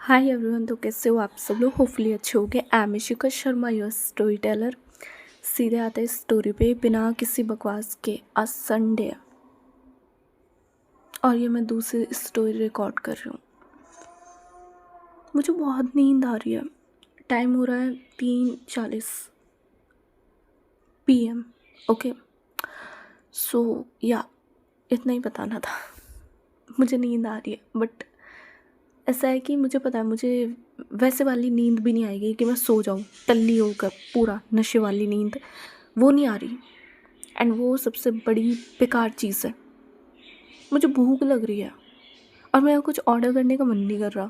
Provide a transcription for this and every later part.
Hi everyone. तो कैसे हो आप सब लोग? होपफुली अच्छे होंगे। I am Ishika Sharma, your story teller. सीधे आते हैं स्टोरी पे बिना किसी बकवास के। आज संडे है और ये मैं दूसरी स्टोरी रिकॉर्ड कर रही हूँ। मुझे बहुत नींद आ रही है। टाइम हो रहा है 3:40 PM। ओके, सो या इतना ही बताना था। मुझे नींद आ रही है, बट ऐसा है कि मुझे पता है मुझे वैसे वाली नींद भी नहीं आएगी कि मैं सो जाऊँ टल्ली होकर। पूरा नशे वाली नींद वो नहीं आ रही। एंड वो सबसे बड़ी बेकार चीज़ है। मुझे भूख लग रही है और मेरा कुछ ऑर्डर करने का मन नहीं कर रहा।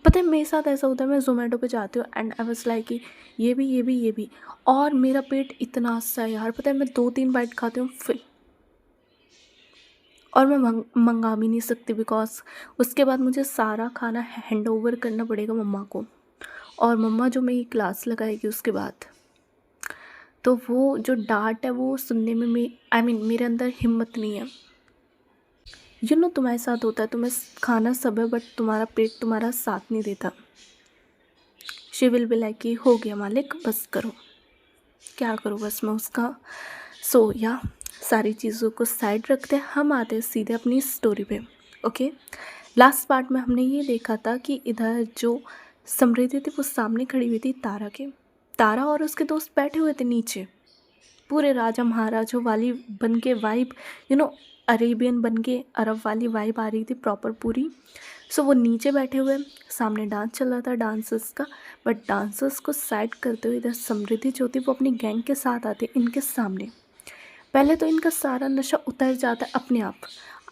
पता है मेरे साथ ऐसा होता है, मैं जोमेटो पे जाती हूँ एंड आई वाज लाइक कि ये भी और मेरा पेट इतना सा है यार। पता है मैं 2-3 बाइट खाती हूँ फिर, और मैं मंगा भी नहीं सकती बिकॉज उसके बाद मुझे सारा खाना हैंड ओवर करना पड़ेगा मम्मा को, और मम्मा जो मेरी क्लास लगाएगी उसके बाद। तो वो जो डांट है वो सुनने में मेरे अंदर हिम्मत नहीं है। तुम्हारे साथ होता है, तुम्हें खाना सब है बट तुम्हारा पेट तुम्हारा साथ नहीं देता। शी विल बी लाइक कि हो गया मालिक, बस करो। क्या करूँ बस मैं उसका। सो या सारी चीज़ों को साइड रखते हैं, हम आते हैं सीधे अपनी स्टोरी पे। ओके, लास्ट पार्ट में हमने ये देखा था कि इधर जो समृद्धि थी वो सामने खड़ी हुई थी तारा के। तारा और उसके दोस्त बैठे हुए थे नीचे, पूरे राजा महाराजों वाली बन के वाइब, अरेबियन बन के अरब वाली वाइब आ रही थी प्रॉपर पूरी। सो वो नीचे बैठे हुए, सामने डांस चल रहा था डांसर्स का। बट डांसर्स को साइड करते हुए इधर समृद्धि जो थी वो अपनी गैंग के साथ आते इनके सामने। पहले तो इनका सारा नशा उतर जाता है अपने आप।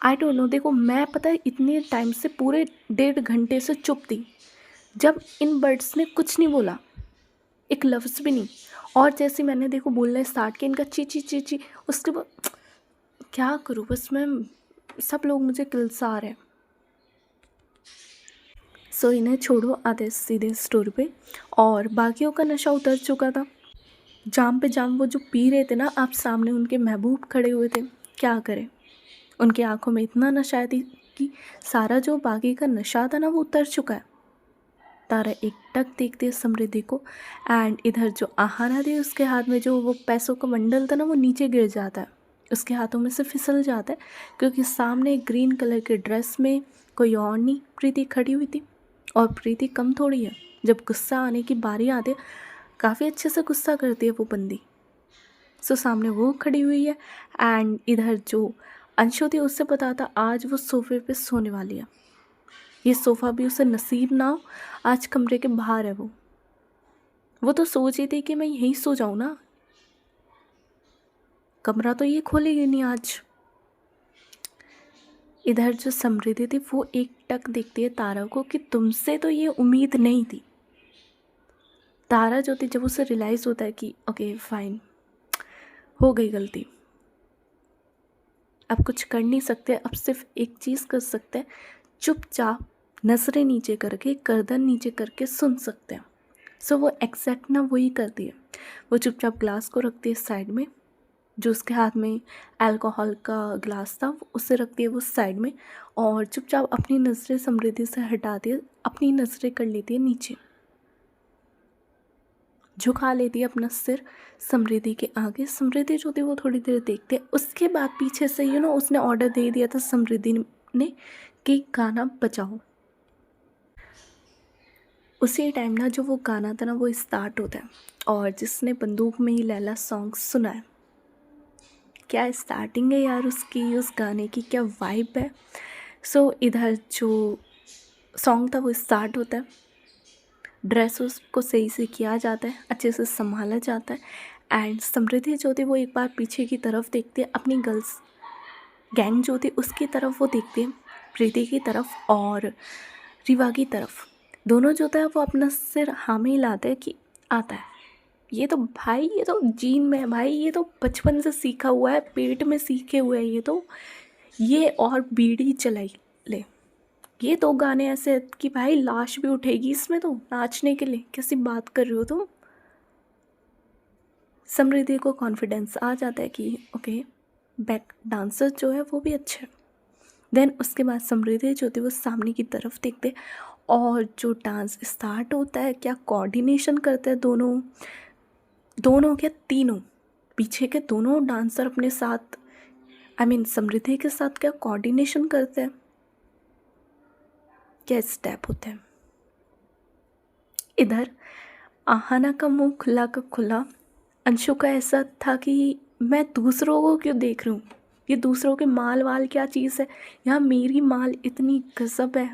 आई डोंट नो, देखो मैं पता है इतने टाइम से पूरे 1.5 घंटे से चुप थी जब इन बर्ड्स ने कुछ नहीं बोला, एक लफ्ज़ भी नहीं। और जैसे मैंने देखो बोलना स्टार्ट किया, इनका चीची चीची, उसके बाद क्या करूँ बस मैं। सब लोग मुझे किलसा रहे हैं। सो इन्हें छोड़ो, आते सीधे स्टोरी पे। और बाकियों का नशा उतर चुका था। जाम पे जाम वो जो पी रहे थे ना, आप सामने उनके महबूब खड़े हुए थे। क्या करें, उनकी आंखों में इतना नशा थी कि सारा जो बाकी का नशा था ना वो उतर चुका है। तारा एकटक देखती है समृद्धि को, एंड इधर जो आहाना थी उसके हाथ में जो वो पैसों का बंडल था ना वो नीचे गिर जाता है, उसके हाथों में से फिसल जाता है। क्योंकि सामने ग्रीन कलर के ड्रेस में कोई और नहीं, प्रीति खड़ी हुई थी। और प्रीति कम थोड़ी है, जब गुस्सा आने की बारी आती है काफ़ी अच्छे से गुस्सा करती है वो बंदी। सो सामने वो खड़ी हुई है, एंड इधर जो अंशु थी उससे पता था आज वो सोफे पे सोने वाली है। ये सोफ़ा भी उसे नसीब ना हो, आज कमरे के बाहर है वो तो सोच रही थी कि मैं यहीं सो जाऊँ ना, कमरा तो ये खोलेगी नहीं आज। इधर जो समृद्धि थी वो एक टक देखती है तारा को कि तुमसे तो ये उम्मीद नहीं थी। तारा जो थी जब उसे रियलाइज़ होता है कि ओके फाइन, हो गई गलती, अब कुछ कर नहीं सकते, अब सिर्फ एक चीज़ कर सकते हैं, चुपचाप नजरें नीचे करके गर्दन नीचे करके सुन सकते हैं। सो वो एग्जैक्ट ना वही करती है। वो चुपचाप ग्लास को रखती है साइड में, जो उसके हाथ में अल्कोहल का ग्लास था उसे रखती है वो साइड में, और चुपचाप अपनी नज़रें समृद्धि से हटाती है, अपनी नज़रें कर लेती है नीचे, झुका लेती है अपना सिर समृद्धि के आगे। समृद्धि जो थी वो थोड़ी देर देखते हैं, उसके बाद पीछे से उसने ऑर्डर दे दिया था समृद्धि ने कि गाना बजाओ। उसी टाइम ना जो वो गाना था ना वो स्टार्ट होता है, और जिसने बंदूक में ही लैला सॉन्ग सुना है, क्या स्टार्टिंग है यार उसकी, उस गाने की क्या वाइब है। सो इधर जो सॉन्ग था वो स्टार्ट होता है, ड्रेस उसको सही से किया जाता है, अच्छे से संभाला जाता है। एंड समृद्धि जो थी वो एक बार पीछे की तरफ देखती है, अपनी गर्ल्स गैंग जो थी उसकी तरफ वो देखती है, प्रीति की तरफ और रिवा की तरफ। दोनों जो था वो अपना सिर हामी हिलाते हैं कि आता है। ये तो भाई, ये तो जीन में है भाई, ये तो बचपन से सीखा हुआ है, पेट में सीखे हुए हैं ये और बीड़ी चलाई ले। ये तो गाने ऐसे हैं कि भाई लाश भी उठेगी इसमें तो नाचने के लिए, कैसी बात कर रहे हो तुम। समृद्धि को कॉन्फिडेंस आ जाता है कि ओके, बैक डांसर जो है वो भी अच्छे हैं। देन उसके बाद समृद्धि जो थी वो सामने की तरफ देखते और जो डांस स्टार्ट होता है, क्या कोऑर्डिनेशन करते हैं दोनों दोनों क्या तीनों पीछे के दोनों डांसर अपने साथ, आई मीन समृद्धि के साथ क्या कोऑर्डिनेशन करते हैं, क्या स्टेप होते हैं। इधर आहाना का मुंह खुला का खुला, अंशु का ऐसा था कि मैं दूसरों को क्यों देख रही हूँ, ये दूसरों के माल वाल क्या चीज़ है, यहाँ मेरी माल इतनी गजब है।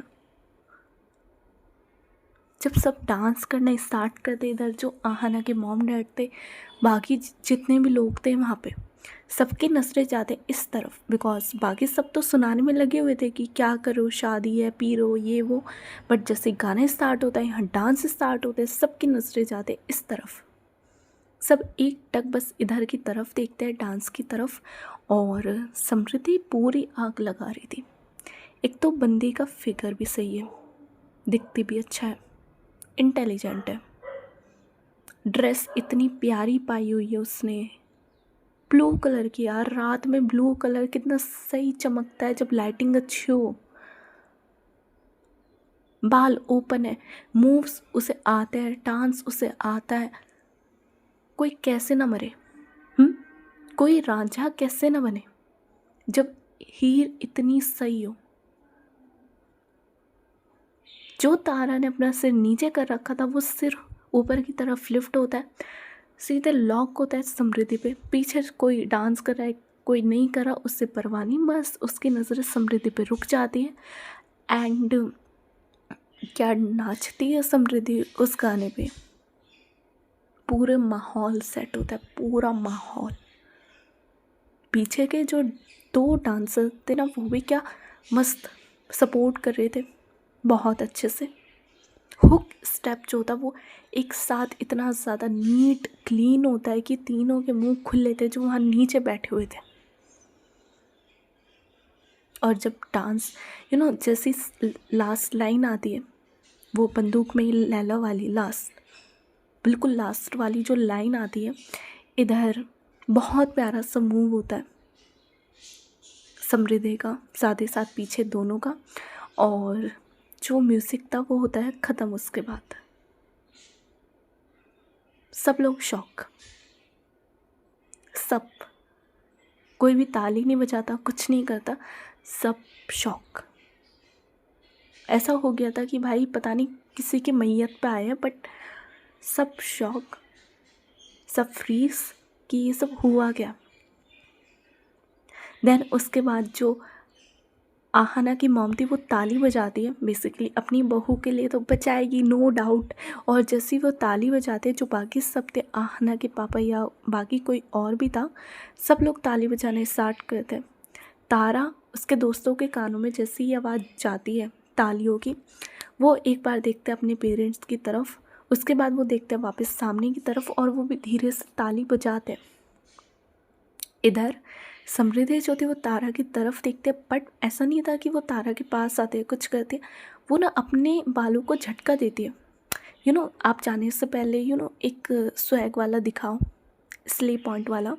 जब सब डांस करना स्टार्ट कर दे, इधर जो आहाना के मॉम डैड थे, बाकी जितने भी लोग थे वहाँ पे, सबकी नजरें जाते इस तरफ, बिकॉज बाकी सब तो सुनाने में लगे हुए थे कि क्या करो, शादी है, पी लो, ये वो। बट जैसे गाने स्टार्ट होता है, यहाँ डांस स्टार्ट होते हैं, सबकी नजरें जाते इस तरफ। सब एक टक बस इधर की तरफ देखते हैं, डांस की तरफ। और समृद्धि पूरी आग लगा रही थी। एक तो बंदी का फिगर भी सही है, दिखती भी अच्छा है, इंटेलिजेंट है, ड्रेस इतनी प्यारी पाई हुई है उसने, ब्लू कलर की। यार रात में ब्लू कलर कितना सही चमकता है जब लाइटिंग अच्छी हो। बाल ओपन है, मूव्स उसे आते हैं, डांस उसे आता है, कोई कैसे ना मरे, कोई रांझा कैसे ना बने जब हीर इतनी सही हो। जो तारा ने अपना सिर नीचे कर रखा था, वो सिर ऊपर की तरफ लिफ्ट होता है, सीधे लॉक होता है समृद्धि पे। पीछे कोई डांस कर रहा है, कोई नहीं कर रहा, उससे परवाह नहीं, बस उसकी नज़र समृद्धि पे रुक जाती है। एंड क्या नाचती है समृद्धि उस गाने पे, पूरे माहौल सेट होता है, पूरा माहौल। पीछे के जो दो डांसर थे ना, वो भी क्या मस्त सपोर्ट कर रहे थे बहुत अच्छे से। हुक स्टेप जो होता वो एक साथ इतना ज़्यादा नीट क्लीन होता है कि तीनों के मुंह खुले थे जो वहाँ नीचे बैठे हुए थे। और जब डांस जैसी लास्ट लाइन आती है, वो बंदूक में ही लैला वाली लास्ट, बिल्कुल लास्ट वाली जो लाइन आती है, इधर बहुत प्यारा सा मूव होता है समृद्धि का, साथ ही साथ पीछे दोनों का। और जो म्यूज़िक था वो होता है ख़त्म। उसके बाद सब लोग शॉक, सब, कोई भी ताली नहीं बजाता, कुछ नहीं करता, सब शॉक। ऐसा हो गया था कि भाई पता नहीं किसी के मैयत पे आए हैं, बट सब शॉक, सब फ्रीज कि ये सब हुआ क्या। देन उसके बाद जो आहाना की मॉम थी वो ताली बजाती है बेसिकली अपनी बहू के लिए, तो बचाएगी नो डाउट। और जैसे वो ताली बजाते, जो बाकी सब थे, आहाना के पापा या बाकी कोई और भी था, सब लोग ताली बजाने स्टार्ट करते हैं। तारा उसके दोस्तों के कानों में जैसी ही आवाज़ जाती है तालियों की, वो एक बार देखते हैं अपने पेरेंट्स की तरफ, उसके बाद वो देखते हैं वापस सामने की तरफ, और वो भी धीरे से ताली बजाते हैं। इधर समृद्धि जो थी वो तारा की तरफ देखते, बट ऐसा नहीं था कि वो तारा के पास आते कुछ करते, वो ना अपने बालों को झटका देती है। आप जाने से पहले एक स्वैग वाला दिखाओ, स्ली पॉइंट वाला,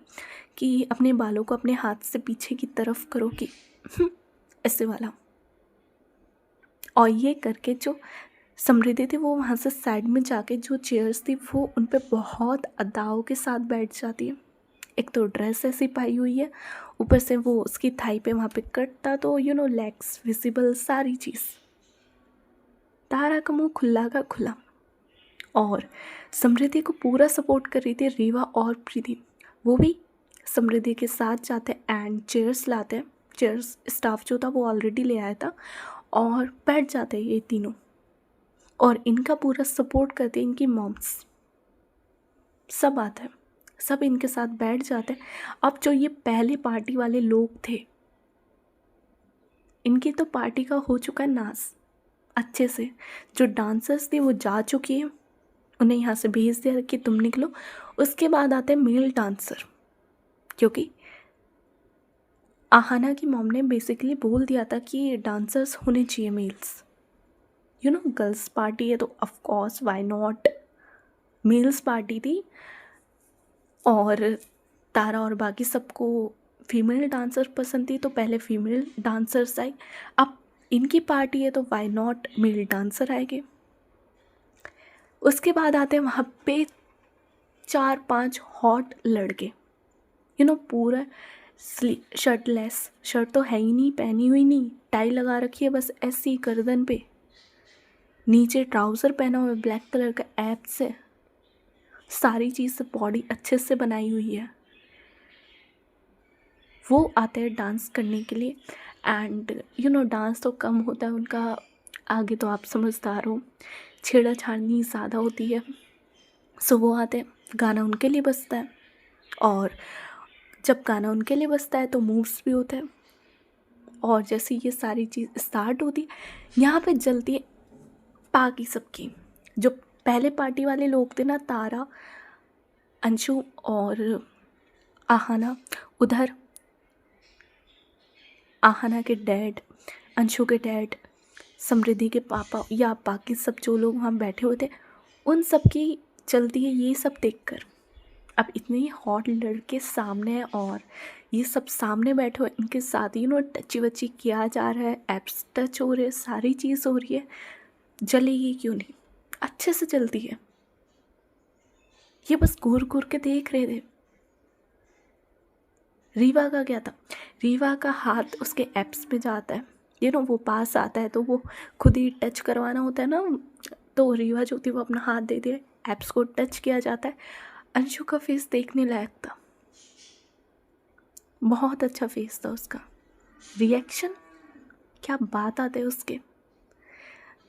कि अपने बालों को अपने हाथ से पीछे की तरफ करो कि ऐसे वाला। और ये करके जो समृद्धि थी वो वहाँ से साइड में जाके जो चेयर्स थी वो उन पे बहुत अदाओं के साथ बैठ जाती है। एक तो ड्रेस ऐसी पाई हुई है, ऊपर से वो उसकी थाई पे वहाँ पे कट था, तो लेग्स विजिबल, सारी चीज़। तारा का मुँह खुला का खुला। और समृद्धि को पूरा सपोर्ट कर रही थी रीवा और प्रीति, वो भी समृद्धि के साथ जाते एंड चेयर्स लाते हैं। चेयर्स स्टाफ जो था वो ऑलरेडी ले आया था, और बैठ जाते हैं ये तीनों, और इनका पूरा सपोर्ट करते हैं इनकी मॉम्स। सब आते हैं, सब इनके साथ बैठ जाते हैं। अब जो ये पहले पार्टी वाले लोग थे, इनकी तो पार्टी का हो चुका है नाश अच्छे से। जो डांसर्स थी वो जा चुकी है, उन्हें यहाँ से भेज दिया कि तुम निकलो। उसके बाद आते हैं मेल डांसर, क्योंकि आहाना की मॉम ने बेसिकली बोल दिया था कि डांसर्स होने चाहिए मेल्स। गर्ल्स पार्टी है तो of course why not, males party थी। और तारा और बाकी सबको फीमेल डांसर पसंद थी तो पहले फीमेल डांसर्स आई, अब इनकी पार्टी है तो वाई नॉट मेल डांसर आएंगे। उसके बाद आते हैं वहाँ पे 4-5 हॉट लड़के, पूरा शर्टलेस, शर्ट तो है ही नहीं, पहनी हुई नहीं, टाई लगा रखी है बस ऐसी गर्दन पे, नीचे ट्राउज़र पहना हुआ है ब्लैक कलर का, ऐप से सारी चीज़ से बॉडी अच्छे से बनाई हुई है। वो आते हैं डांस करने के लिए एंड डांस तो कम होता है उनका, आगे तो आप समझदार हो, छेड़ा छाड़नी ज़्यादा होती है। सो वो आते हैं, गाना उनके लिए बजता है, और जब गाना उनके लिए बजता है तो मूव्स भी होते हैं। और जैसे ये सारी चीज़ स्टार्ट होती है, यहाँ पे जलती है पार्टी सबकी। जो पहले पार्टी वाले लोग थे ना, तारा, अंशु और आहाना, उधर आहाना के डैड, अंशु के डैड, समृद्धि के पापा या बाकी सब जो लोग वहाँ बैठे हुए थे, उन सब की चलती है ये सब देखकर। अब इतने ही हॉट लड़के सामने हैं और ये सब सामने बैठे हुए, इनके साथ टची वची किया जा रहा है, एप्स टच हो रहे हैं, सारी चीज़ हो रही है, जलेगी क्यों नहीं, अच्छे से चलती है। ये बस घूर घूर के देख रहे थे। रीवा का क्या था, रीवा का हाथ उसके एप्स पे जाता है, वो पास आता है तो वो खुद ही टच करवाना होता है ना, तो रीवा जो थी वो अपना हाथ दे दिया, एप्स को टच किया जाता है। अंशु का फेस देखने लायक था, बहुत अच्छा फेस था उसका, रिएक्शन क्या बात आते हैं उसके।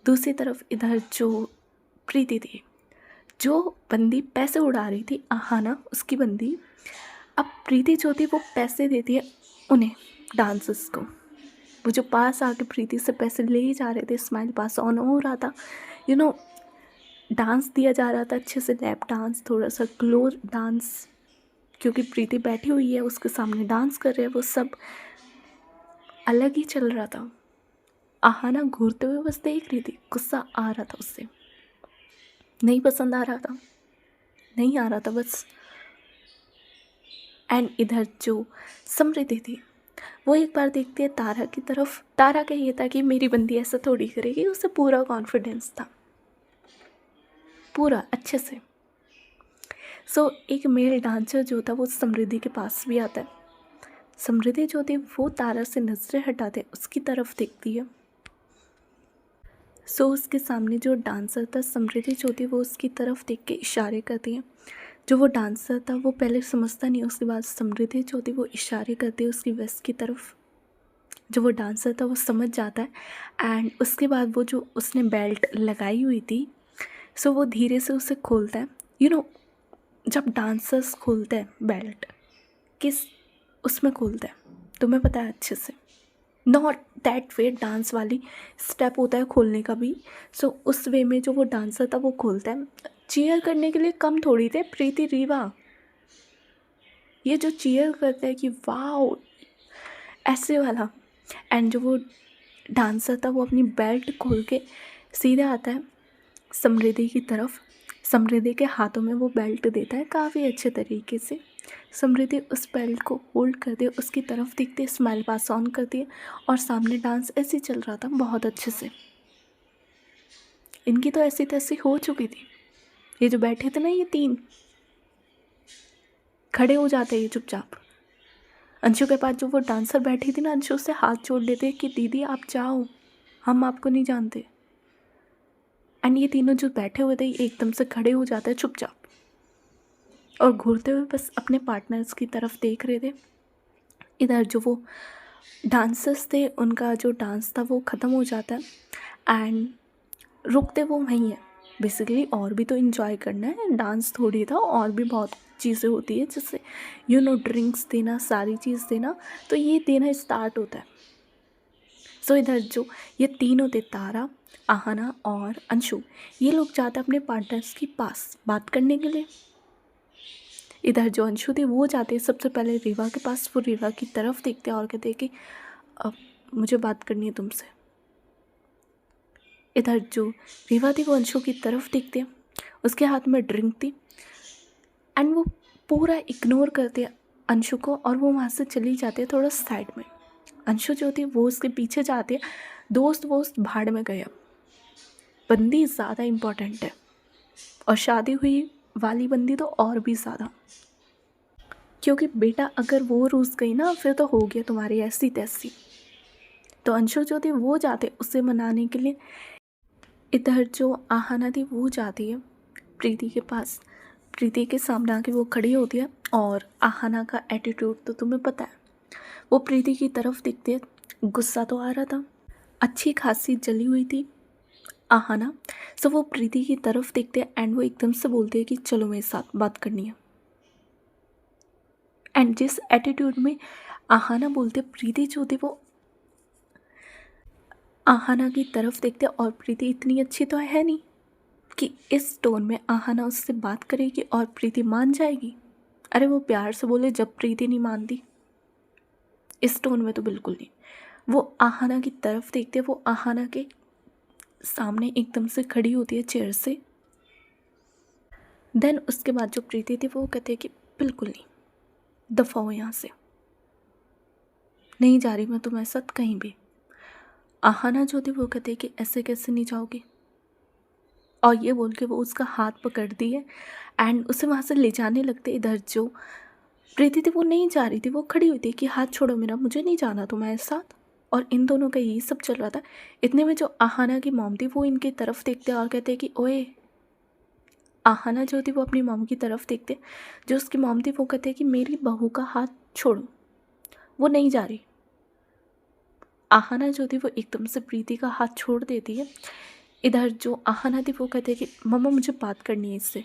दूसरी तरफ इधर जो प्रीति थी, जो बंदी पैसे उड़ा रही थी, आहाना उसकी बंदी, अब प्रीति जो थी वो पैसे देती है उन्हें, डांसर्स को। वो जो पास आके प्रीति से पैसे ले ही जा रहे थे, स्माइल पास ऑन हो रहा था, डांस दिया जा रहा था अच्छे से, लैप डांस, थोड़ा सा ग्लो डांस, क्योंकि प्रीति बैठी हुई है उसके सामने डांस कर रहे हैं, वो सब अलग ही चल रहा था। आहाना घूरते हुए बस देख रही थी, गुस्सा आ रहा था उससे, नहीं पसंद आ रहा था, नहीं आ रहा था बस। एंड इधर जो समृद्धि थी वो एक बार देखती है तारा की तरफ, तारा का ये था कि मेरी बंदी ऐसा थोड़ी करेगी, उसे पूरा कॉन्फिडेंस था, पूरा अच्छे से। सो एक मेल डांसर जो था वो समृद्धि के पास भी आता है, समृद्धि जो थी वो तारा से नजरें हटाते उसकी तरफ देखती है। सो उसके सामने जो डांसर था, समृद्धि जो थी वो उसकी तरफ देख के इशारे करती है। जो वो डांसर था वो पहले समझता नहीं, उसके बाद समृद्धि जो थी वो इशारे करती है उसकी वेस्ट की तरफ। जो वो डांसर था वो समझ जाता है एंड उसके बाद वो जो उसने बेल्ट लगाई हुई थी, सो वो धीरे से उसे खोलता है। जब डांसर्स खोलते हैं बेल्ट, किस उसमें खोलते हैं तुम्हें पता है अच्छे से, नॉट दैट वे, डांस वाली स्टेप होता है खोलने का भी। सो उस वे में जो वो डांसर था वो खोलता है। चीयर करने के लिए कम थोड़ी थे प्रीति, रीवा, ये जो चीयर करते हैं कि वाओ ऐसे वाला। एंड जो वो डांसर था वो अपनी बेल्ट खोल के सीधा आता है समृद्धि की तरफ, समृद्धि के हाथों में वो बेल्ट देता है काफ़ी अच्छे तरीके से। समृद्धि उस बेल्ट को होल्ड करती है, उसकी तरफ देखती है, स्माइल पास ऑन करती है और सामने डांस ऐसे चल रहा था बहुत अच्छे से। इनकी तो ऐसी तैसी हो चुकी थी, ये जो बैठे थे ना ये 3 खड़े हो जाते ये चुपचाप। अंशु के पास जो वो डांसर बैठी थी ना, अंशु से हाथ जोड़ लेते कि दीदी आप जाओ, हम आपको नहीं जानते। एंड ये तीनों जो बैठे हुए थे एकदम से खड़े हो जाते हैं चुपचाप और घूरते हुए बस अपने पार्टनर्स की तरफ देख रहे थे। इधर जो वो डांसर्स थे उनका जो डांस था वो ख़त्म हो जाता है एंड रुकते वो वहीं है। बेसिकली और भी तो इन्जॉय करना है, डांस थोड़ी था, और भी बहुत चीज़ें होती है जैसे ड्रिंक्स देना, सारी चीज़ देना, तो ये देना स्टार्ट होता है। सो इधर जो ये तीनों थे, तारा, आहाना और अंशु, ये लोग जाते अपने पार्टनर्स के पास बात करने के लिए। इधर जो अंशु थे वो जाते सबसे पहले रीवा के पास, वो रीवा की तरफ देखते और कहते कि अब मुझे बात करनी है तुमसे। इधर जो रीवा थी वो अंशु की तरफ देखते हैं, उसके हाथ में ड्रिंक थी एंड वो पूरा इग्नोर करते अंशु को और वो वहाँ से चली जाती है थोड़ा साइड में। अंशु जो थी वो उसके पीछे जाती है। दोस्त वोस्त भाड़ में गए, अब बंदी ज़्यादा इम्पोर्टेंट है, और शादी हुई वाली बंदी तो और भी ज़्यादा, क्योंकि बेटा अगर वो रूस गई ना फिर तो हो गया तुम्हारी ऐसी तैसी। तो अंशु जो थी वो जाते उसे मनाने के लिए। इधर जो आहाना थी वो जाती है प्रीति के पास। प्रीति के सामने आके वो खड़ी होती है, और आहाना का एटीट्यूड तो तुम्हें पता है। वो प्रीति की तरफ देखती है, गुस्सा तो आ रहा था, अच्छी खासी जली हुई थी आहाना। सो वो प्रीति की तरफ देखते हैं एंड वो एकदम से बोलते हैं कि चलो मेरे साथ बात करनी है। एंड जिस एटीट्यूड में आहाना बोलते, प्रीति जो थी वो आहाना की तरफ देखते, और प्रीति इतनी अच्छी तो है नहीं कि इस टोन में आहाना उससे बात करेगी और प्रीति मान जाएगी। अरे वो प्यार से बोले जब प्रीति नहीं मानती, इस टोन में तो बिल्कुल नहीं। वो आहाना की तरफ देखते, वो आहाना के सामने एकदम से खड़ी होती है चेयर से। देन उसके बाद जो प्रीति थी वो कहते कि बिल्कुल नहीं, दफ़ा हो यहाँ से, नहीं जा रही मैं तुम्हारे साथ कहीं भी। आहाना जो थी वो कहते कि ऐसे कैसे नहीं जाओगी, और ये बोल के वो उसका हाथ पकड़ दिए एंड उसे वहाँ से ले जाने लगते। इधर जो प्रीति थी वो नहीं जा रही थी, वो खड़ी हुई थी कि हाथ छोड़ो मेरा, मुझे नहीं जाना तुम्हारे साथ। और इन दोनों का यही सब चल रहा था। इतने में जो आहाना की मॉम थी वो इनकी तरफ देखते और कहते कि ओए। आहाना जो थी वो अपनी मॉम की तरफ देखते, जो उसकी मॉम थी वो कहते कि मेरी बहू का हाथ छोड़ो, वो नहीं जा रही। आहाना जो थी वो एकदम से प्रीति का हाथ छोड़ देती है। इधर जो आहाना थी वो कहते कि मम्मा मुझे बात करनी है इससे।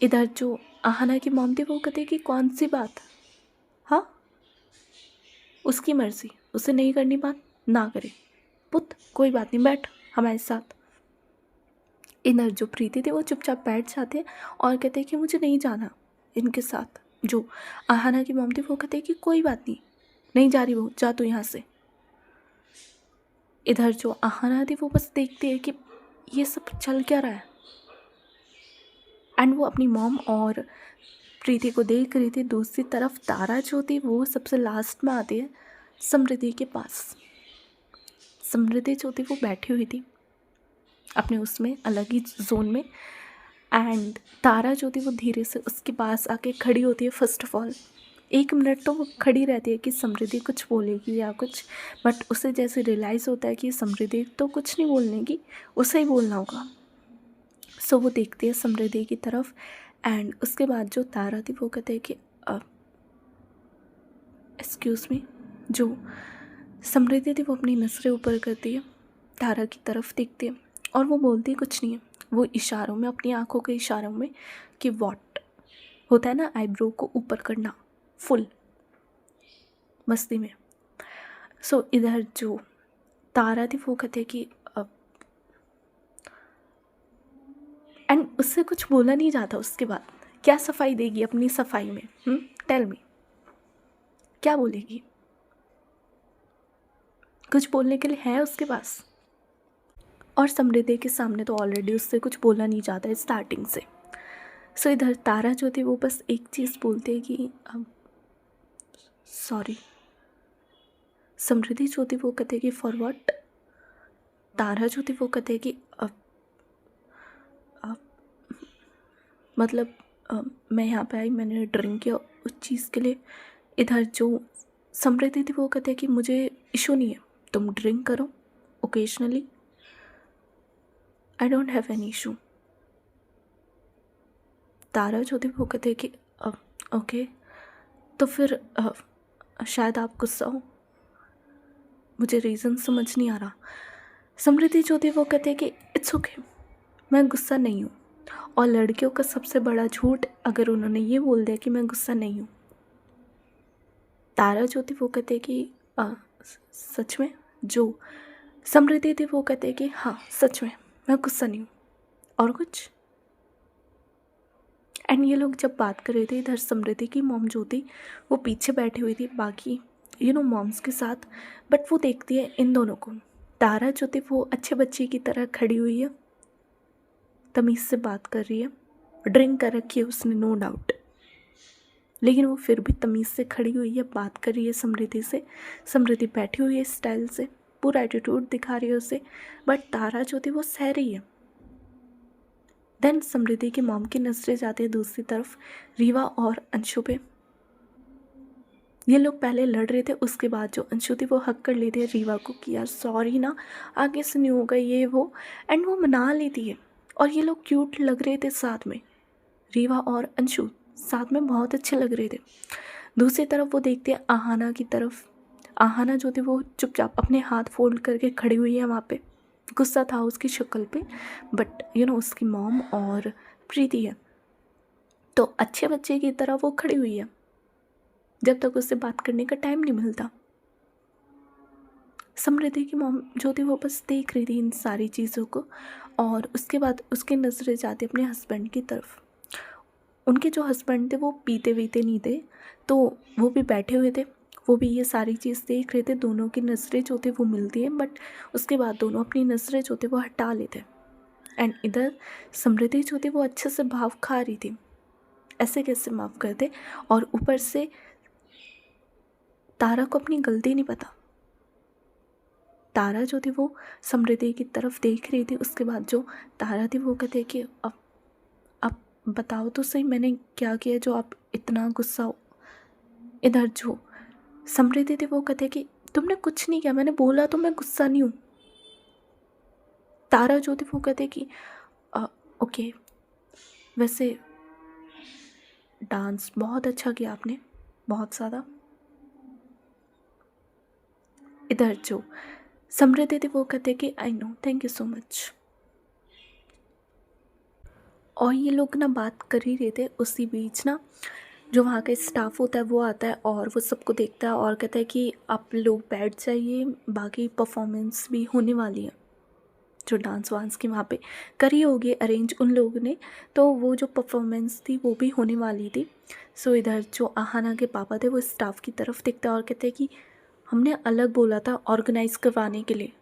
इधर जो आहाना की मॉम थी वो कहते कि कौन सी बात, हाँ उसकी मर्जी, उसे नहीं करनी बात ना करे, पुत कोई बात नहीं, बैठ हमारे साथ। इधर जो प्रीति थी वो चुपचाप बैठ जाते और कहते कि मुझे नहीं जाना इनके साथ। जो आहाना की मॉम थी वो कहते कि कोई बात नहीं, नहीं जा रही वो, जा तू यहाँ से। इधर जो आहाना थी वो बस देखती है कि ये सब चल क्या रहा है, एंड वो अपनी मॉम और प्रीति को देख रही थी। दूसरी तरफ तारा जो थी वो सबसे लास्ट में आती है समृद्धि के पास। समृद्धि जो थी वो बैठी हुई थी अपने उसमें अलग ही जोन में, एंड तारा जो थी वो धीरे से उसके पास आके खड़ी होती है। फर्स्ट ऑफ ऑल 1 मिनट तो वो खड़ी रहती है कि समृद्धि कुछ बोलेगी या कुछ, बट उसे जैसे रियलाइज़ होता है कि समृद्धि तो कुछ नहीं बोलने की, उसे ही बोलना होगा। सो वो देखती है समृद्धि की तरफ, एंड उसके बाद जो तारा थी वो कहते हैं कि एक्सक्यूज़ मी। जो समृद्धि थी वो अपनी नज़रें ऊपर करती है, तारा की तरफ देखती है, और वो बोलती कुछ नहीं है। वो इशारों में, अपनी आंखों के इशारों में कि वॉट होता है ना, आईब्रो को ऊपर करना फुल मस्ती में। सो इधर जो तारा थी वो कहते कि एंड उससे कुछ बोला नहीं जाता। उसके बाद क्या सफाई देगी अपनी सफाई में, टेल मी, क्या बोलेगी? कुछ बोलने के लिए है उसके पास? और समृद्धि के सामने तो ऑलरेडी उससे कुछ बोला नहीं जाता है स्टार्टिंग से। सो इधर तारा जो थी वो बस एक चीज़ बोलती है कि सॉरी। समृद्धि जो थी वो कहते कि फॉर व्हाट। तारा जो थी वो कहते कि मतलब मैं यहाँ पे आई, मैंने ड्रिंक किया उस चीज़ के लिए। इधर जो समृद्धि थी वो कहते कि मुझे इशू नहीं है, तुम ड्रिंक करो occasionally, I don't have any issue. Tara जो थी वो कहते कि ओके, तो फिर शायद आप गुस्सा हो, मुझे रीज़न समझ नहीं आ रहा। समृद्धि जो थी वो कहते कि इट्स ओके, मैं गुस्सा नहीं हूँ। और लड़कियों का सबसे बड़ा झूठ अगर उन्होंने ये बोल दिया कि मैं गुस्सा नहीं हूँ। तारा जो थी वो कहते कि सच में। जो समृद्धि थी वो कहते कि हाँ सच में मैं गुस्सा नहीं हूँ। और कुछ? एंड ये लोग जब बात कर रहे थे, इधर समृद्धि की मॉम जो थी वो पीछे बैठी हुई थी बाकी मॉम्स के साथ, बट वो देखती है इन दोनों को। तारा जो थी वो अच्छे बच्चे की तरह खड़ी हुई है, तमीज़ से बात कर रही है, ड्रिंक कर रखी है उसने नो डाउट, लेकिन वो फिर भी तमीज़ से खड़ी हुई है, बात कर रही है समृद्धि से। समृद्धि बैठी हुई है स्टाइल से, पूरा एटीट्यूड दिखा रही है उसे, बट तारा जो थी वो सह रही है। देन समृद्धि की मॉम की नजरें जाती है दूसरी तरफ, रीवा और अंशु पे। ये लोग पहले लड़ रहे थे, उसके बाद जो अंशु थी वो हक कर लेती है रीवा को कि यार सॉरी ना, आगे से नहीं होगा ये वो, एंड वो मना लेती है। और ये लोग क्यूट लग रहे थे साथ में, रीवा और अंशु साथ में बहुत अच्छे लग रहे थे। दूसरी तरफ वो देखते हैं आहाना की तरफ। आहाना जो थी वो चुपचाप अपने हाथ फोल्ड करके खड़ी हुई है वहाँ पे। गुस्सा था उसकी शक्ल पे, बट उसकी मॉम और प्रीति है तो अच्छे बच्चे की तरह वो खड़ी हुई है, जब तक उससे बात करने का टाइम नहीं मिलता। समृद्धि की मॉम जो थी वो बस देख रही थी इन सारी चीज़ों को, और उसके बाद उसकी नज़रें जाती अपने हस्बैंड की तरफ। उनके जो हस्बैंड थे वो पीते वीते नहीं थे, तो वो भी बैठे हुए थे, वो भी ये सारी चीज़ देख रहे थे। दोनों की नज़रें जो थे वो मिलती हैं, बट उसके बाद दोनों अपनी नज़रें जो थे वो हटा लेते। एंड इधर समृद्धि जो थी वो अच्छे से भाव खा रही थी, ऐसे कैसे माफ़ करते। और ऊपर से तारा को अपनी गलती नहीं पता। तारा जो थी वो समृद्धि की तरफ देख रही थी। उसके बाद जो तारा थी वो कहते कि अब बताओ तो सही, मैंने क्या किया जो आप इतना गुस्सा हो। इधर जो समृद्धि थी वो कहते कि तुमने कुछ नहीं किया, मैंने बोला तो मैं गुस्सा नहीं हूँ। तारा जो थी वो कहते कि ओके, वैसे डांस बहुत अच्छा किया आपने, बहुत ज़्यादा। इधर जो समृद्धि थी वो कहते कि I know, thank you so much. और ये लोग ना बात कर ही रहे थे, उसी बीच ना जो वहाँ का स्टाफ होता है वो आता है और वो सबको देखता है और कहता है कि आप लोग बैठ जाइए, बाकी परफॉर्मेंस भी होने वाली है। जो डांस वांस की वहाँ पे करी होगी अरेंज उन लोगों ने, तो वो जो परफॉर्मेंस थी वो भी होने वाली थी। सो इधर जो आहाना के पापा थे वो स्टाफ की तरफ देखते और कहते कि हमने अलग बोला था ऑर्गेनाइज करवाने के लिए,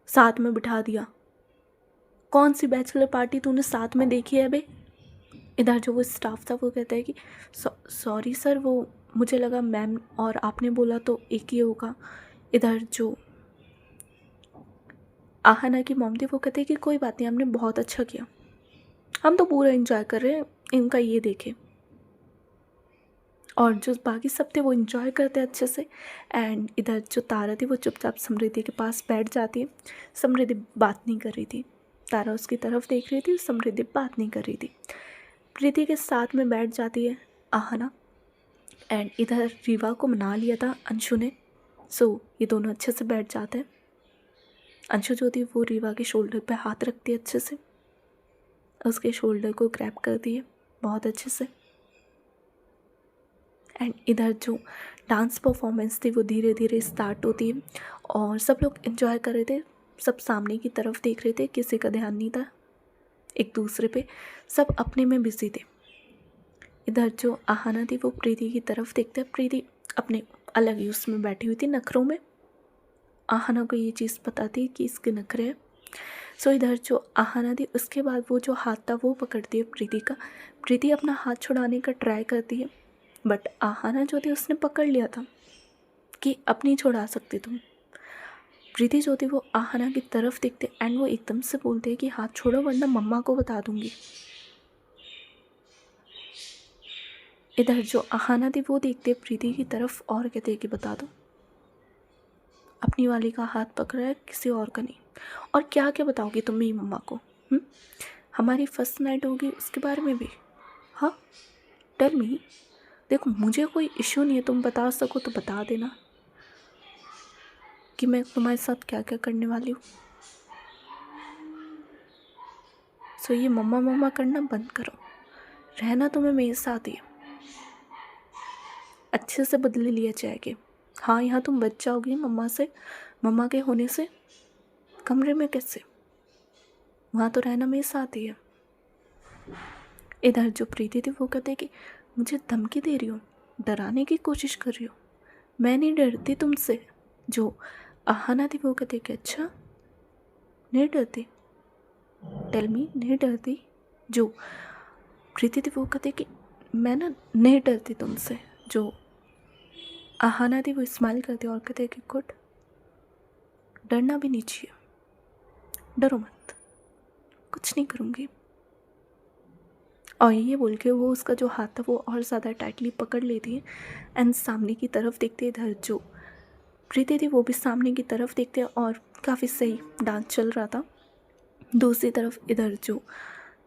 साथ में बिठा दिया। कौन सी बैचलर पार्टी तूने साथ में देखी है बे। इधर जो वो स्टाफ था वो कहता है कि सॉरी सर, वो मुझे लगा मैम और आपने बोला तो एक ही होगा। इधर जो आहाना की मॉम थी वो कहते हैं कि कोई बात नहीं, हमने बहुत अच्छा किया, हम तो पूरा एंजॉय कर रहे हैं, इनका ये देखे। और जो बाकी सब थे वो एंजॉय करते हैं अच्छे से। एंड इधर जो तारा थी वो चुपचाप समृद्धि के पास बैठ जाती है। समृद्धि बात नहीं कर रही थी, तारा उसकी तरफ देख रही थी, समृद्धि बात नहीं कर रही थी। प्रीति के साथ में बैठ जाती है आहाना। एंड इधर रीवा को मना लिया था अंशु ने, सो ये दोनों अच्छे से बैठ जाते हैं। अंशु जो थी वो रीवा के शोल्डर पे हाथ रखती है, अच्छे से उसके शोल्डर को ग्रैब करती है बहुत अच्छे से। एंड इधर जो डांस परफॉर्मेंस थी वो धीरे धीरे स्टार्ट होती है और सब लोग एंजॉय कर रहे थे, सब सामने की तरफ देख रहे थे, किसी का ध्यान नहीं था एक दूसरे पे, सब अपने में बिजी थे। इधर जो आहाना थी वो प्रीति की तरफ देखते, प्रीति अपने अलग ही उसमें बैठी हुई थी नखरों में। आहाना को ये चीज़ पता थी कि इसके नखरे हैं। सो इधर जो आहाना थी उसके बाद वो जो हाथ था वो पकड़ती है प्रीति का। प्रीति अपना हाथ छुड़ाने का ट्राई करती है, बट आहाना जो थी उसने पकड़ लिया था कि अब नहीं छुड़ा सकती तुम। प्रीति जो थी वो आहाना की तरफ देखते एंड वो एकदम से बोलते हैं कि हाथ छोड़ो वरना मम्मा को बता दूंगी। इधर जो आहाना थी वो देखते प्रीति की तरफ और कहते कि बता दो, अपनी वाली का हाथ पकड़ा है, किसी और का नहीं। और क्या क्या बताओगी तुम मेरी मम्मा को? हमारी फर्स्ट नाइट होगी उसके बारे में भी? हाँ, टेल मी। देखो मुझे कोई इश्यू नहीं है, तुम बता सको तो बता देना कि मैं तुम्हारे साथ क्या क्या करने वाली हूँ। सो ये मम्मा मम्मा करना बंद करो, रहना तुम्हें मेरे साथ ही है, अच्छे से बदले लिया जाएगी। हाँ, यहाँ तुम बच जाओगी मम्मा से, मम्मा के होने से। कमरे में कैसे? वहाँ तो रहना मेरे साथ ही है। इधर जो प्रीति थी वो कहते कि मुझे धमकी दे रही हो, डराने की कोशिश कर रही हो, मैं नहीं डरती तुमसे। जो आहाना थी वो कहते कि अच्छा नहीं डरती, टेल मी नहीं डरती। जो प्रीति थी वो कहते कि मैं ना नहीं डरती तुमसे। जो आहाना थी वो स्माइल करती और कहते कि गुड, डरना भी नहीं चाहिए, डरो मत, कुछ नहीं करूँगी। और ये बोल के वो उसका जो हाथ था वो और ज़्यादा टाइटली पकड़ लेती है एंड सामने की तरफ देखते इधर जो प्रीति थी वो भी सामने की तरफ देखते और काफ़ी सही डांस चल रहा था। दूसरी तरफ इधर जो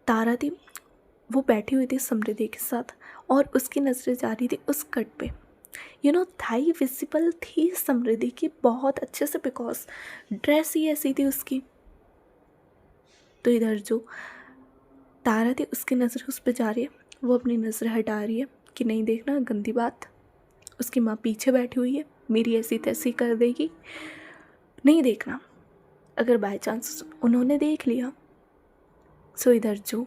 तारा थी वो बैठी हुई थी समृद्धि के साथ और उसकी नज़रें जा रही थी उस कट पे। थाई विजिबल थी समृद्धि की बहुत अच्छे से, बिकॉज ड्रेस ही ऐसी थी उसकी। तो इधर जो तारा थी उसकी नज़र उस पर जा रही है, वो अपनी नज़र हटा रही है कि नहीं देखना, गंदी बात। उसकी माँ पीछे बैठी हुई है, मेरी ऐसी तैसी कर देगी, नहीं देखना। अगर बाय चांस उन्होंने देख लिया। सो इधर जो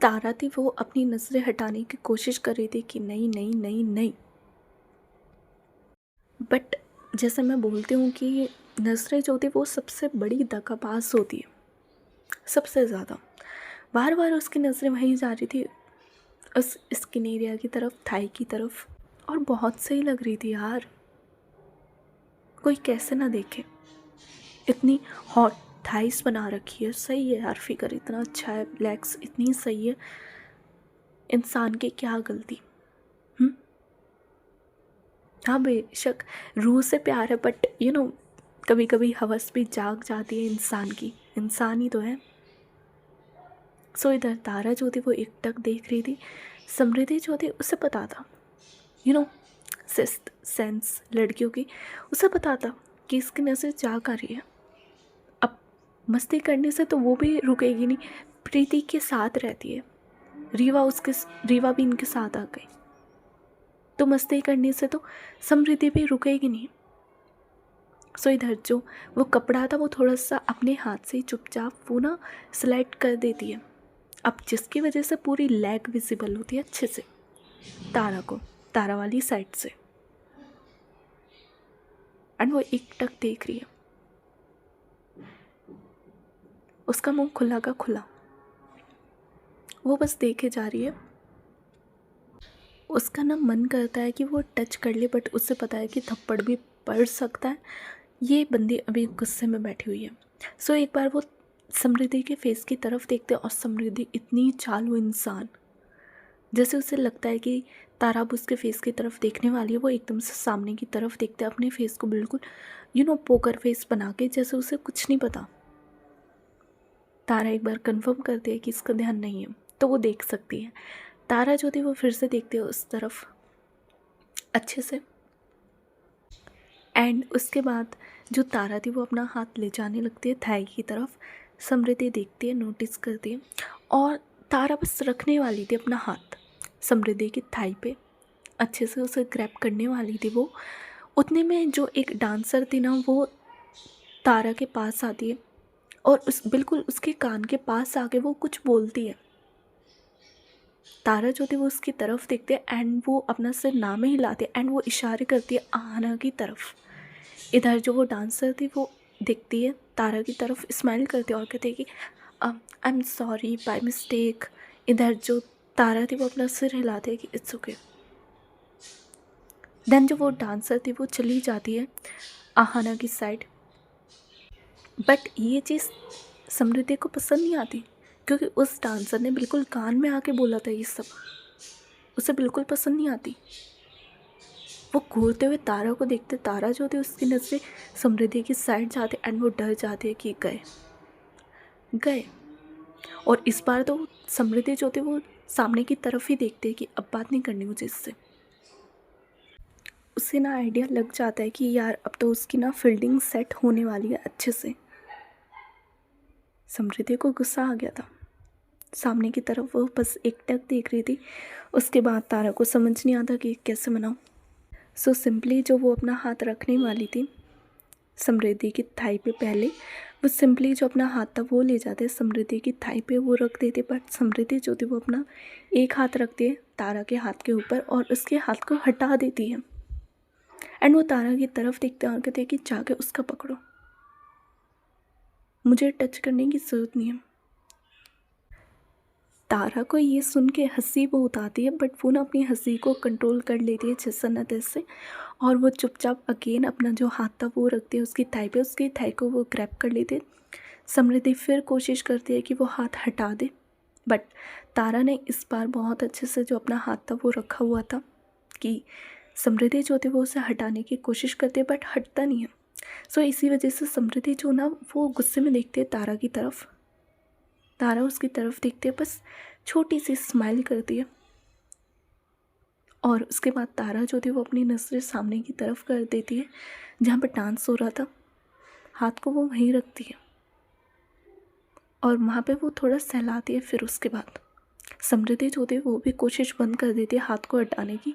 तारा थी वो अपनी नज़रें हटाने की कोशिश कर रही थी कि नहीं नहीं नहीं नहीं। बट जैसे मैं बोलती हूँ कि नज़रें जो थी वो सबसे बड़ी दगाबाज होती है, सबसे ज़्यादा। बार बार उसकी नज़रें वहीं जा रही थी, उस स्किन एरिया की तरफ, थाई की तरफ, और बहुत सही लग रही थी यार। कोई कैसे ना देखे, इतनी हॉट थाइस बना रखी है, सही है यार, फिगर इतना अच्छा है, लेग्स इतनी सही है, इंसान की क्या गलती। हाँ बेशक रूह से प्यार है, बट कभी कभी हवस भी जाग जाती है इंसान की, इंसान ही तो है। सो इधर तारा जो थी वो एकटक देख रही थी, समृद्धि जो थी उसे पता था, सिक्स्थ सेंस लड़कियों की, उसे पता था कि इसकी नज़र जाग आ रही है। अब मस्ती करने से तो वो भी रुकेगी नहीं, प्रीति के साथ रहती है, रीवा भी इनके साथ आ गई, तो मस्ती करने से तो समृद्धि भी रुकेगी नहीं। सो इधर जो वो कपड़ा था वो थोड़ा सा अपने हाथ से ही चुपचाप वो ना सिलेक्ट कर देती है, अब जिसकी वजह से पूरी लेग विजिबल होती है अच्छे से तारा वाली साइड से। एंड वो एकटक देख रही है, उसका मुंह खुला का खुला, वो बस देखे जा रही है। उसका ना मन करता है कि वो टच कर ले, बट उससे पता है कि थप्पड़ भी पड़ सकता है, ये बंदी अभी गुस्से में बैठी हुई है। सो एक बार वो समृद्धि के फेस की तरफ देखते और समृद्धि इतनी चालू इंसान, जैसे उसे लगता है कि तारा अब उसके फेस की तरफ देखने वाली है, वो एकदम से सामने की तरफ देखते अपने फेस को बिल्कुल पोकर फेस बना के, जैसे उसे कुछ नहीं पता। तारा एक बार कंफर्म करती है कि इसका ध्यान नहीं है तो वो देख सकती है। तारा जो थी वो फिर से देखती है उस तरफ अच्छे से, एंड उसके बाद जो तारा थी वो अपना हाथ ले जाने लगती है थाई की तरफ। समृद्धि देखती है, नोटिस करती है, और तारा बस रखने वाली थी अपना हाथ समृद्धि की थाई पे, अच्छे से उसे ग्रैब करने वाली थी वो। उतने में जो एक डांसर थी ना वो तारा के पास आती है और बिल्कुल उसके कान के पास आके वो कुछ बोलती है। तारा जो थी वो उसकी तरफ देखते हैं एंड वो अपना सिर ना में हिलाती है एंड वो इशारे करती है आहाना की तरफ। इधर जो वो डांसर थी वो देखती है तारा की तरफ, स्माइल करती है और कहती है कि I am sorry by mistake. इधर जो तारा थी वो अपना सिर हिलाती है कि इट्स ओके। देन जो वो डांसर थी वो चली जाती है आहाना की साइड, बट ये चीज़ समृद्धि को पसंद नहीं आती, क्योंकि उस डांसर ने बिल्कुल कान में आके बोला था ये सब, उसे बिल्कुल पसंद नहीं आती। वो घूरते हुए तारा को देखते, तारा जो थी उसकी नज़रें समृद्धि की साइड जाते एंड वो डर जाते हैं कि गए। और इस बार तो समृद्धि जो थी वो सामने की तरफ ही देखते हैं कि अब बात नहीं करनी मुझे इससे। उसे ना आइडिया लग जाता है कि यार अब तो उसकी ना फील्डिंग सेट होने वाली है अच्छे से। समृद्धि को गुस्सा आ गया था, सामने की तरफ वो बस एकटक देख रही थी। उसके बाद तारा को समझ नहीं आता कि कैसे मनाऊं। सो सिंपली जो वो अपना हाथ रखने वाली थी समृद्धि की थाई पे, पहले वो सिंपली जो अपना हाथ था वो ले जाते समृद्धि की थाई पे वो रख देते, बट समृद्धि जो थी वो अपना एक हाथ रखती है तारा के हाथ के ऊपर और उसके हाथ को हटा देती है एंड वो तारा की तरफ देखते हैं और कहते हैं कि जाके उसका पकड़ो, मुझे टच करने की ज़रूरत नहीं है। तारा को ये सुन के हंसी बहुत आती है, बट वो ना अपनी हंसी को कंट्रोल कर लेती है जैसे न तैसे, और वो चुपचाप अगेन अपना जो हाथ था वो रखती है उसकी थाई पे, उसकी थाई को वो ग्रैब कर लेती है। समृद्धि फिर कोशिश करती है कि वो हाथ हटा दे, बट तारा ने इस बार बहुत अच्छे से जो अपना हाथ था वो रखा हुआ था कि समृद्धि जो थी वो उसे हटाने की कोशिश करती है, बट हटता नहीं है। सो इसी वजह से समृद्धि जो ना वो गुस्से में देखती है तारा की तरफ। तारा उसकी तरफ देखती है, बस छोटी सी स्माइल करती है, और उसके बाद तारा जो थी वो अपनी नज़रें सामने की तरफ कर देती है जहाँ पर डांस हो रहा था। हाथ को वो वहीं रखती है और वहाँ पे वो थोड़ा सहलाती है। फिर उसके बाद समृद्धि जो थी वो भी कोशिश बंद कर देती है हाथ को हटाने की।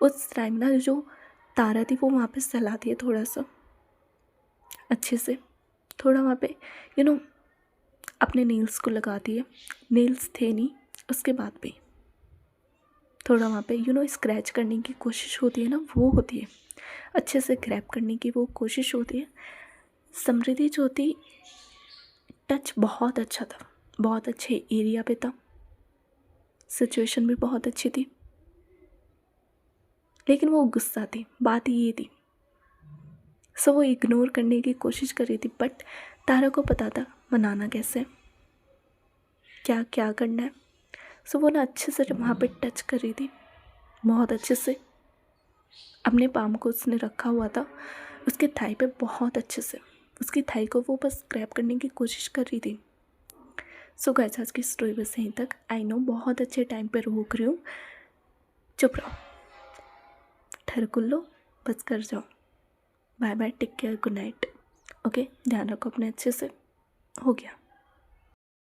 उस टाइम ना जो तारा थी वो वहाँ पे सहलाती है थोड़ा सा अच्छे से, थोड़ा वहाँ पे अपने नेल्स को लगाती है। नेल्स थे नहीं, उसके बाद भी थोड़ा वहाँ पे स्क्रैच करने की कोशिश होती है ना, वो होती है अच्छे से ग्रैब करने की वो कोशिश होती है। समृद्धि जो थी टच बहुत अच्छा था, बहुत अच्छे एरिया पे था, सिचुएशन भी बहुत अच्छी थी, लेकिन वो गुस्सा थी। बात ये थी, सो वो इग्नोर करने की कोशिश कर रही थी, बट तारा को पता था मनाना कैसे, क्या क्या करना है। सो वो ना अच्छे से वहाँ पे टच कर रही थी, बहुत अच्छे से अपने पाम को उसने रखा हुआ था उसके थाई पे, बहुत अच्छे से उसकी थाई को वो बस ग्रैब करने की कोशिश कर रही थी। सो गाइस आज की स्टोरी बस यहीं तक। आई नो बहुत अच्छे टाइम पे रोक रही हूँ, चुप रहो, ठरकुल लो, बस कर जाओ। Bye bye, take care, good night. Okay, ध्यान रखो अपने अच्छे से। हो गया।